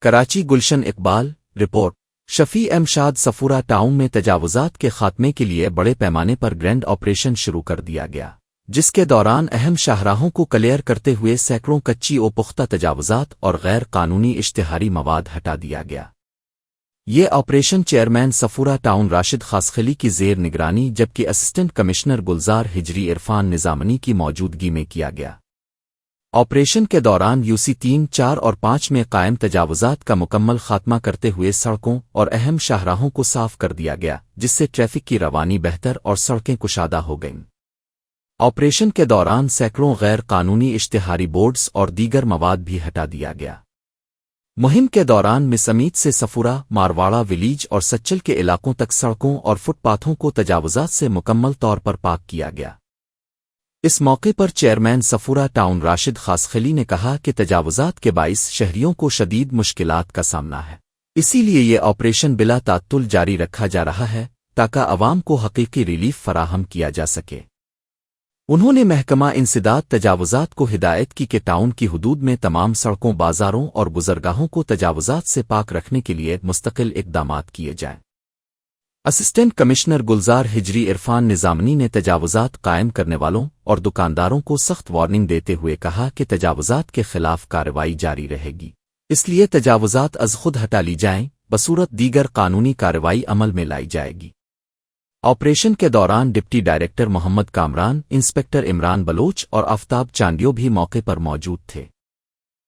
Karachi Gulshan Iqbal report شفیع شاد Safura town میں تجاوزات کے خاتمے کے لیے بڑے پیمانے پر گرینڈ آپریشن شروع کر دیا گیا، جس کے دوران اہم شاہراہوں کو کلیئر کرتے ہوئے سینکڑوں کچی و پختہ تجاوزات اور غیر قانونی اشتہاری مواد ہٹا دیا گیا۔ یہ operation chairman Safoora town Rashid Khaskheli کی زیر نگرانی جبکہ اسسٹنٹ کمشنر گلزار ہجری عرفان نظامنی کی موجودگی میں کیا گیا۔ آپریشن کے دوران یوسی 3، 4 اور 5 میں قائم تجاوزات کا مکمل خاتمہ کرتے ہوئے سڑکوں اور اہم شاہراہوں کو صاف کر دیا گیا، جس سے ٹریفک کی روانی بہتر اور سڑکیں کشادہ ہو گئیں۔ آپریشن کے دوران سینکڑوں غیر قانونی اشتہاری بورڈز اور دیگر مواد بھی ہٹا دیا گیا۔ مہم کے دوران مسمیت سے صفورہ، مارواڑہ ولیج اور سچل کے علاقوں تک سڑکوں اور فٹ پاتھوں کو تجاوزات سے مکمل طور پر پاک کیا گیا۔ اس موقع پر چیئرمین صفورہ ٹاؤن راشد خاسخلی نے کہا کہ تجاوزات کے باعث شہریوں کو شدید مشکلات کا سامنا ہے، اسی لیے یہ آپریشن بلا تعطل جاری رکھا جا رہا ہے تاکہ عوام کو حقیقی ریلیف فراہم کیا جا سکے۔ انہوں نے محکمہ انسداد تجاوزات کو ہدایت کی کہ ٹاؤن کی حدود میں تمام سڑکوں، بازاروں اور گزرگاہوں کو تجاوزات سے پاک رکھنے کے لیے مستقل اقدامات کیے جائیں۔ اسسٹنٹ کمشنر گلزار ہجری عرفان نظامنی نے تجاوزات قائم کرنے والوں اور دکانداروں کو سخت وارننگ دیتے ہوئے کہا کہ تجاوزات کے خلاف کارروائی جاری رہے گی، اس لیے تجاوزات از خود ہٹا لی جائیں، بصورت دیگر قانونی کارروائی عمل میں لائی جائے گی۔ آپریشن کے دوران ڈپٹی ڈائریکٹر محمد کامران، انسپکٹر عمران بلوچ اور آفتاب چاندیو بھی موقع پر موجود تھے۔